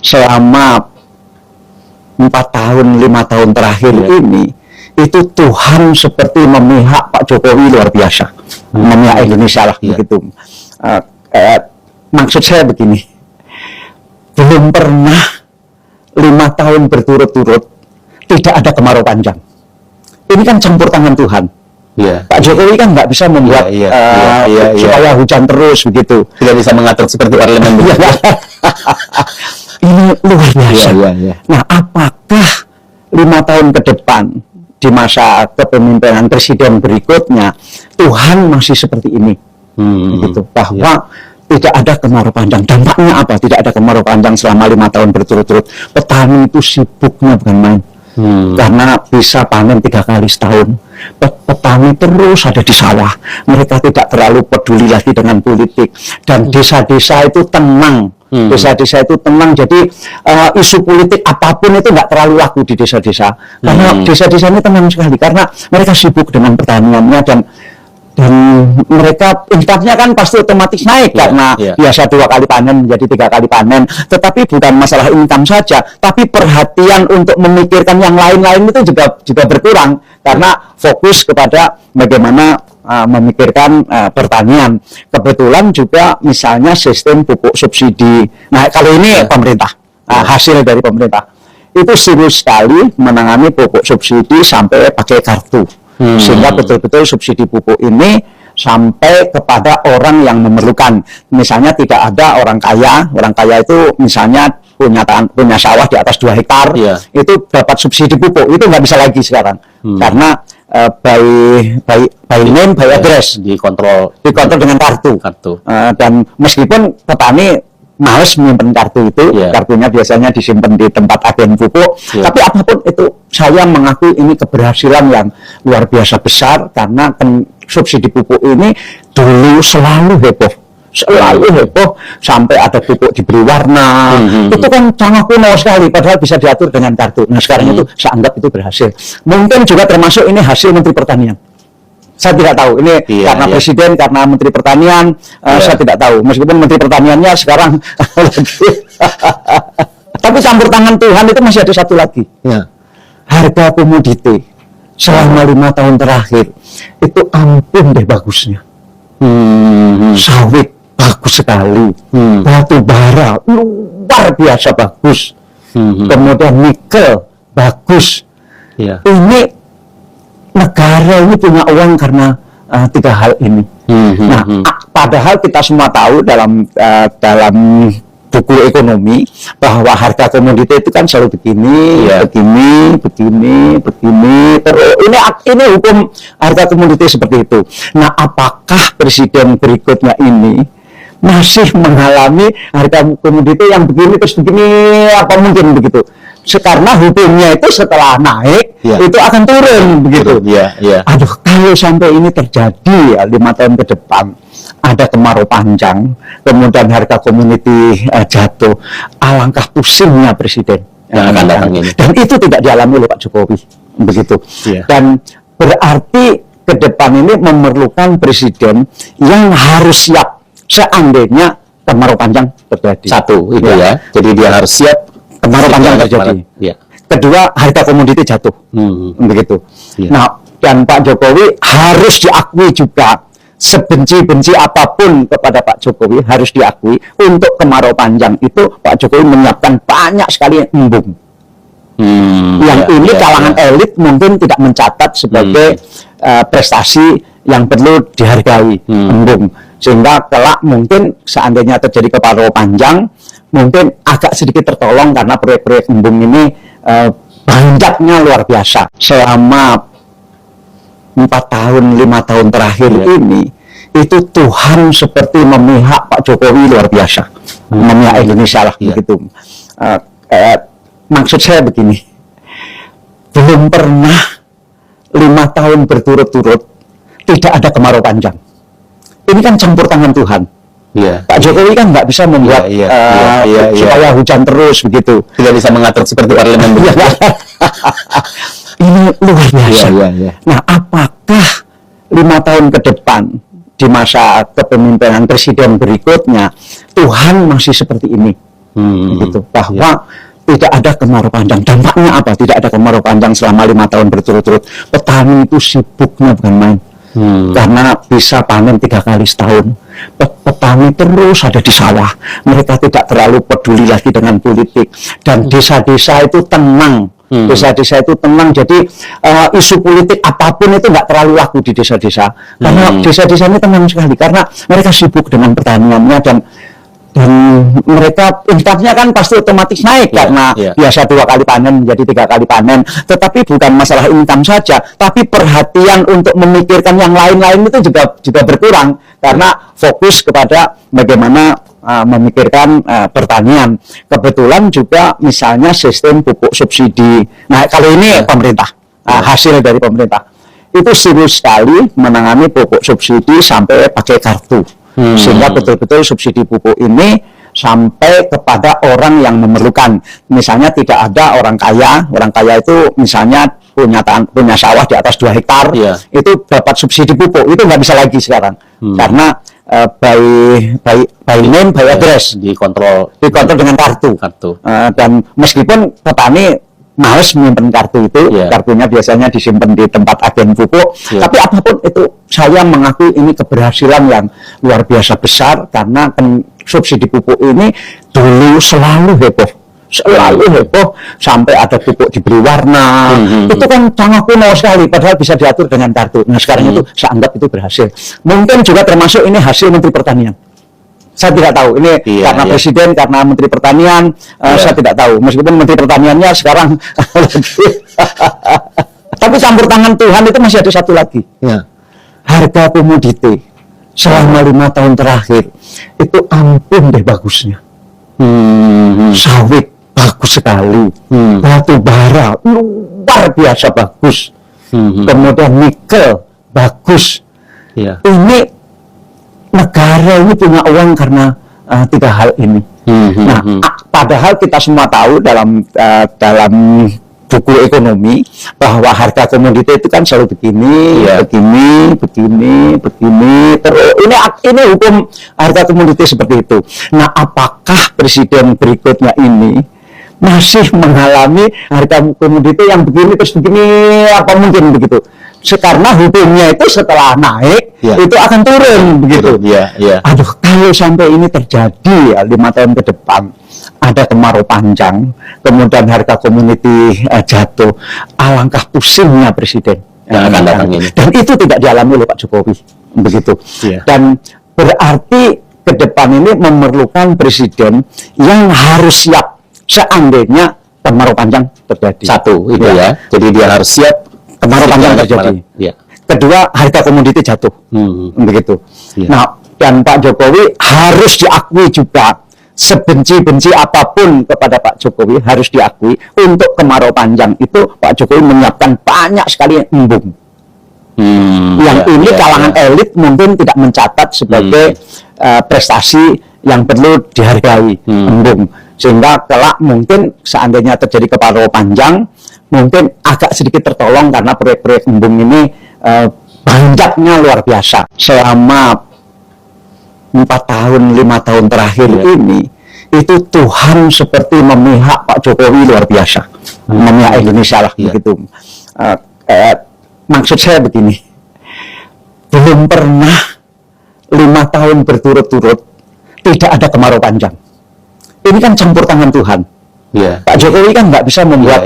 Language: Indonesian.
selama 4 tahun, 5 tahun terakhir ini, itu Tuhan seperti memihak Pak Jokowi luar biasa, memihak Indonesia lah begitu. Maksud saya begini, belum pernah 5 tahun berturut-turut tidak ada kemarau panjang. Ini kan campur tangan Tuhan. Pak Jokowi kan nggak bisa membuat supaya hujan terus begitu. Tidak bisa mengatur seperti parlemen. Ini luar biasa. Nah, apakah 5 tahun ke depan di masa kepemimpinan presiden berikutnya Tuhan masih seperti ini? Gitu. Bahwa tidak ada kemarau panjang. Dampaknya apa? Tidak ada kemarau panjang selama 5 tahun berturut-turut. Petani itu sibuknya bukan main. Karena bisa panen 3 kali setahun. Petani terus ada di sawah. Mereka tidak terlalu peduli lagi dengan politik. Dan desa-desa itu tenang. Desa-desa itu tenang. Jadi isu politik apapun itu nggak terlalu laku di desa-desa. Karena desa-desa ini tenang sekali. Karena mereka sibuk dengan pertaniannya dan mereka income-nya kan pasti otomatis naik karena biasa 2 kali panen menjadi 3 kali panen. Tetapi bukan masalah income saja, tapi perhatian untuk memikirkan yang lain-lain itu juga berkurang karena fokus kepada bagaimana memikirkan pertanian. Kebetulan juga misalnya sistem pupuk subsidi. Nah, kalau ini pemerintah, hasil dari pemerintah itu serius sekali menangani pupuk subsidi sampai pakai kartu. Sehingga betul-betul subsidi pupuk ini sampai kepada orang yang memerlukan. Misalnya tidak ada orang kaya itu misalnya punya sawah di atas 2 hektar, itu dapat subsidi pupuk, itu nggak bisa lagi sekarang. Karena by name, by address, dikontrol dengan kartu. Dan meskipun petani males menyimpan kartu itu, kartunya biasanya disimpan di tempat agen pupuk, tapi apapun itu, saya mengakui ini keberhasilan yang luar biasa besar, karena subsidi pupuk ini dulu selalu heboh, sampai ada pupuk diberi warna, itu kan sangat kuno sekali, padahal bisa diatur dengan kartu. Nah, sekarang itu saya anggap itu berhasil. Mungkin juga termasuk ini hasil Menteri Pertanian. Saya tidak tahu, ini karena presiden, karena menteri pertanian, saya tidak tahu. Meskipun menteri pertaniannya sekarang tapi campur tangan Tuhan itu masih ada satu lagi. Harga komoditi selama 5 tahun terakhir itu ampun deh bagusnya. Sawit bagus sekali, batu bara luar biasa bagus, kemudian nikel bagus. Ini negara ini punya uang karena 3 hal ini. Nah, padahal kita semua tahu dalam buku ekonomi bahwa harga komoditi itu kan selalu begini. Terus ini hukum harga komoditi seperti itu. Nah, apakah presiden berikutnya ini masih mengalami harga komoditi yang begini terus begini? Apa mungkin begitu? Karena hukumnya itu setelah naik itu akan turun begitu. Aduh, kalau sampai ini terjadi 5 tahun ke depan ada kemarau panjang, kemudian harga komoditi jatuh, alangkah pusingnya presiden yang akan datang ini. Dan itu tidak dialami oleh Pak Jokowi begitu. Dan berarti ke depan ini memerlukan presiden yang harus siap seandainya kemarau panjang terjadi. Satu itu jadi dia harus siap kemarau panjang terjadi. Kedua, harga komoditi jatuh. Begitu. Nah, dan Pak Jokowi harus diakui juga, sebenci-benci apapun kepada Pak Jokowi harus diakui, untuk kemarau panjang itu Pak Jokowi menyiapkan banyak sekali embung. Yang ini kalangan elit mungkin tidak mencatat sebagai prestasi yang perlu dihargai, embung. Sehingga kelak mungkin seandainya terjadi kemarau panjang, mungkin agak sedikit tertolong karena proyek-proyek embung ini banyaknya luar biasa. Selama 4 tahun, 5 tahun terakhir ini, itu Tuhan seperti memihak Pak Jokowi luar biasa, memihak Indonesia lah begitu. Maksud saya begini, belum pernah 5 tahun berturut-turut tidak ada kemarau panjang. Ini kan campur tangan Tuhan. Pak Jokowi kan nggak bisa membuat supaya hujan terus begitu. Tidak bisa mengatur seperti parlemen. Ini luar biasa. Nah, apakah 5 tahun ke depan di masa kepemimpinan presiden berikutnya Tuhan masih seperti ini? gitu, bahwa tidak ada kemarau panjang. Dampaknya apa? Tidak ada kemarau panjang selama 5 tahun berturut-turut. Petani itu sibuknya bukan main, karena bisa panen 3 kali setahun. Petani terus ada di sawah. Mereka tidak terlalu peduli lagi dengan politik, dan desa-desa itu tenang. Desa-desa itu tenang, jadi isu politik apapun itu nggak terlalu laku di desa-desa, karena desa-desa ini tenang sekali, karena mereka sibuk dengan pertaniannya, dan mereka inkamnya kan pasti otomatis naik karena biasa 2 kali panen menjadi 3 kali panen. Tetapi bukan masalah income saja, tapi perhatian untuk memikirkan yang lain-lain itu juga berkurang, karena fokus kepada bagaimana memikirkan pertanian. Kebetulan juga misalnya sistem pupuk subsidi. Nah, kalau ini pemerintah, hasil dari pemerintah itu serius sekali menangani pupuk subsidi sampai pakai kartu. Sehingga betul-betul subsidi pupuk ini sampai kepada orang yang memerlukan. Misalnya tidak ada orang kaya itu misalnya punya sawah di atas 2 hektar, itu dapat subsidi pupuk, itu nggak bisa lagi sekarang, karena by name, by address, dikontrol dengan kartu. Dan meskipun petani males menyimpan kartu itu, kartunya biasanya disimpan di tempat agen pupuk, tapi apapun itu, saya mengakui ini keberhasilan yang luar biasa besar, karena subsidi pupuk ini dulu selalu heboh, sampai ada pupuk diberi warna, itu kan sangat kuno sekali, padahal bisa diatur dengan kartu. Nah, sekarang itu saya anggap itu berhasil. Mungkin juga termasuk ini hasil Menteri Pertanian. Saya tidak tahu, ini karena Presiden, karena Menteri Pertanian, saya tidak tahu. Meskipun Menteri Pertaniannya sekarang tapi campur tangan Tuhan itu masih ada satu lagi. Harga komoditi selama 5 tahun terakhir itu ampun deh bagusnya. Sawit bagus sekali, batu bara luar biasa bagus, kemudian nikel bagus. Ini negara ini punya uang karena 3 hal ini. Nah, padahal kita semua tahu dalam buku ekonomi bahwa harga komoditi itu kan selalu begini. Terus ini hukum harga komoditi seperti itu. Nah, apakah presiden berikutnya ini masih mengalami harga komoditi yang begini terus begini? Apa mungkin begitu? Karena hukumnya itu setelah naik itu akan turun begitu. Aduh, kalau sampai ini terjadi 5 tahun ke depan, ada kemarau panjang, kemudian harga komoditi jatuh, alangkah pusingnya presiden yang akan datang ini. Dan itu tidak dialami oleh Pak Jokowi begitu. Dan berarti ke depan ini memerlukan presiden yang harus siap seandainya kemarau panjang terjadi. Satu itu jadi dia harus siap kemarau panjang terjadi. Kedua, harga komoditi jatuh, begitu. Nah, dan Pak Jokowi harus diakui juga, sebenci-benci apapun kepada Pak Jokowi harus diakui, untuk kemarau panjang itu Pak Jokowi menyiapkan banyak sekali embung. Yang ini kalangan elit mungkin tidak mencatat sebagai prestasi yang perlu dihargai, embung. Sehingga kelak mungkin seandainya terjadi kemarau panjang, mungkin agak sedikit tertolong karena proyek-proyek embung ini banyaknya luar biasa. Selama 4 tahun, 5 tahun terakhir ini, itu Tuhan seperti memihak Pak Jokowi luar biasa, memihak Indonesia lah begitu. Maksud saya begini, belum pernah 5 tahun berturut-turut tidak ada kemarau panjang. Ini kan campur tangan Tuhan. Pak Jokowi kan nggak bisa membuat